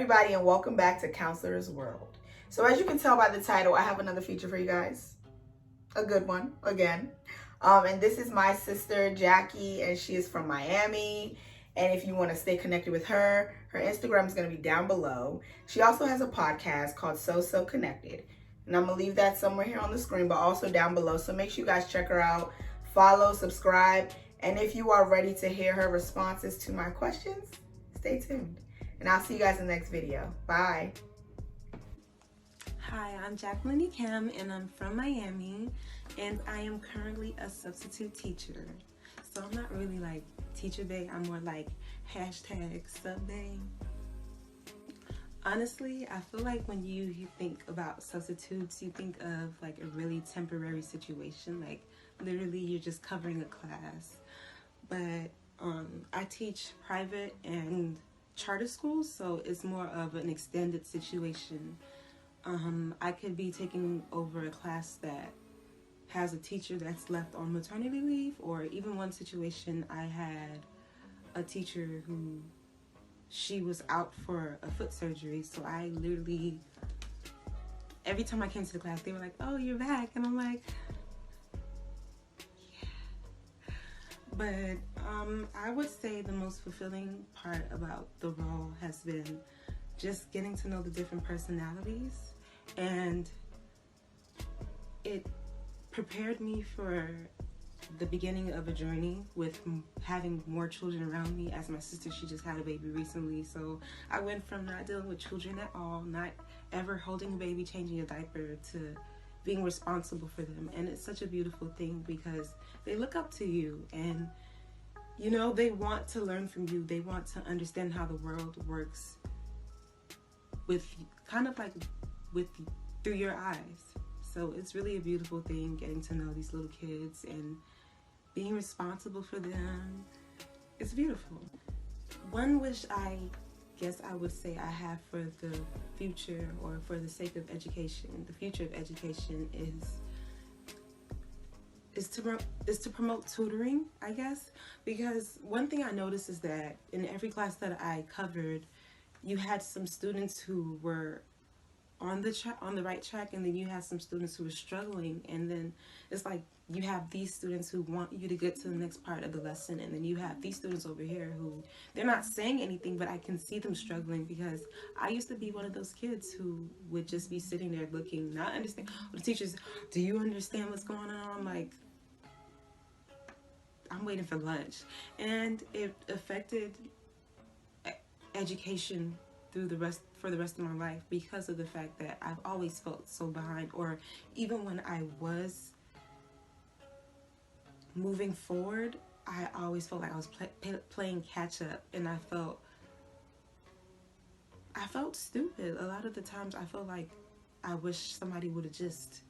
Everybody, and welcome back to Counselor's World. So as you can tell by the title, I have another feature for you guys. A good one, again. And this is my sister, Jackie, and she is from Miami. And if you want to stay connected with her, her Instagram is going to be down below. She also has a podcast called SoSo Connected. And I'm going to leave that somewhere here on the screen, but also down below. So make sure you guys check her out, follow, subscribe. And if you are ready to hear her responses to my questions, stay tuned. And I'll see you guys in the next video. Bye. Hi, I'm Jacqueline Ikem, and I'm from Miami, and I am currently a substitute teacher. So I'm not really like teacher bae, I'm more like hashtag sub bae. Honestly, I feel like when you think about substitutes, you think of like a really temporary situation, like literally you're just covering a class. But I teach private and charter schools, so it's more of an extended situation. I could be taking over a class that has a teacher that's left on maternity leave, or even one situation I had a teacher who she was out for a foot surgery, so I literally, every time I came to the class, they were like, "Oh, you're back," and I'm like, but I would say the most fulfilling part about the role has been just getting to know the different personalities, and it prepared me for the beginning of a journey with having more children around me. As my sister, she just had a baby recently, so I went from not dealing with children at all, not ever holding a baby, changing a diaper, to being responsible for them. And it's such a beautiful thing because they look up to you, and you know, they want to learn from you. They want to understand how the world works with kind of like with through your eyes. So it's really a beautiful thing getting to know these little kids and being responsible for them. It's beautiful. One wish I guess I would say I have for the future, or for the sake of education, the future of education is to promote tutoring, I guess, because one thing I noticed is that in every class that I covered, you had some students who were on the right track, and then you had some students who were struggling, and then it's like you have these students who want you to get to the next part of the lesson, and then you have these students over here who they're not saying anything, but I can see them struggling, because I used to be one of those kids who would just be sitting there looking, not understand. The teachers, "Do you understand what's going on?" I'm like, I'm waiting for lunch. And it affected education for the rest of my life, because of the fact that I've always felt so behind, or even when I was moving forward, I always felt like I was playing catch up, and I felt stupid. A lot of the times I felt like I wish somebody would have just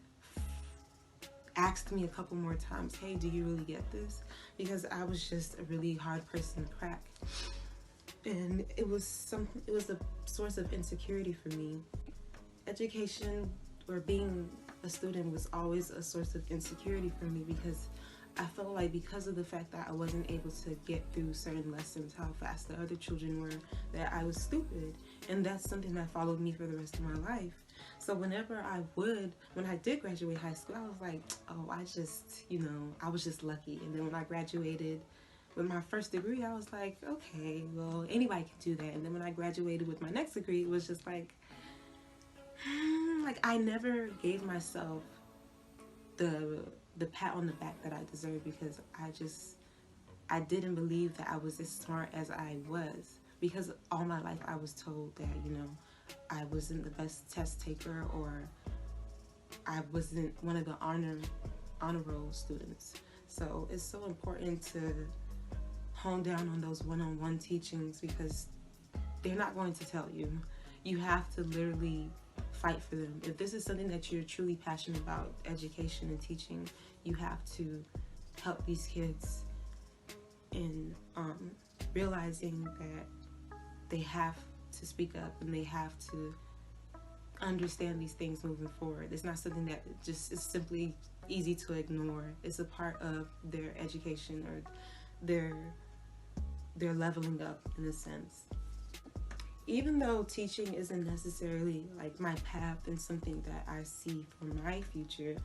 asked me a couple more times, "Hey, do you really get this?" Because I was just a really hard person to crack. And it was a source of insecurity for me. Education, or being a student, was always a source of insecurity for me, because I felt like because of the fact that I wasn't able to get through certain lessons, how fast the other children were, that I was stupid. And that's something that followed me for the rest of my life. So when I did graduate high school, I was like, oh, I was just lucky. And then when I graduated with my first degree, I was like, okay, well, anybody can do that. And then when I graduated with my next degree, it was just like I never gave myself the pat on the back that I deserved, because I didn't believe that I was as smart as I was, because all my life I was told that, I wasn't the best test taker, or I wasn't one of the honor roll students. So it's so important to hone down on those one-on-one teachings, because they're not going to tell you. You have to literally fight for them. If this is something that you're truly passionate about, education and teaching, you have to help these kids in realizing that they have to speak up, and they have to understand these things moving forward. It's not something that just is simply easy to ignore. It's a part of their education, or their leveling up, in a sense. even though teaching isn't necessarily like my path and something that I see for my future,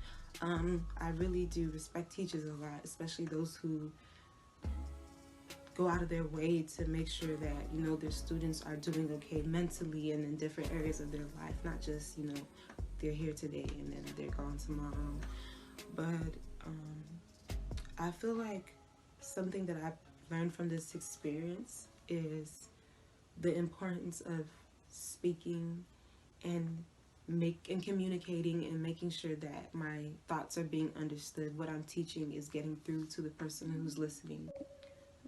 I really do respect teachers a lot, especially those who go out of their way to make sure that, you know, their students are doing okay mentally and in different areas of their life, not just, you know, they're here today and then they're gone tomorrow. But I feel like something that I've learned from this experience is the importance of speaking and communicating and making sure that my thoughts are being understood. What I'm teaching is getting through to the person who's listening.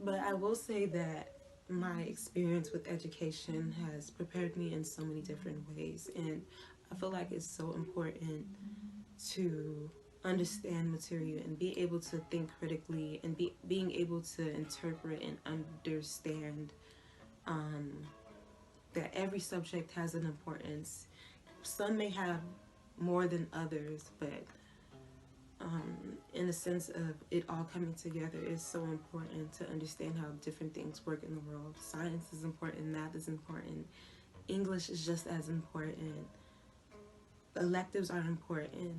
But I will say that my experience with education has prepared me in so many different ways, and I feel like it's so important to understand material and be able to think critically and being able to interpret and understand that every subject has an importance. Some may have more than others, but in the sense of it all coming together, is so important to understand how different things work in the world. Science is important, math is important, English is just as important, electives are important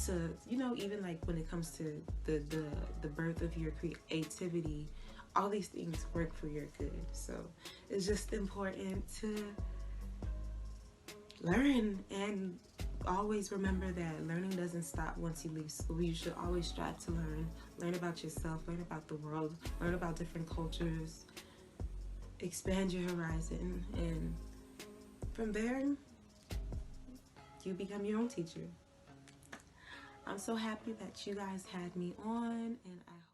to, you know, even like when it comes to the birth of your creativity, all these things work for your good. So it's just important to learn and always remember that learning doesn't stop once you leave school. You should always strive to learn about yourself, learn about the world, learn about different cultures, expand your horizon, and from there you become your own teacher. I'm so happy that you guys had me on, and I hope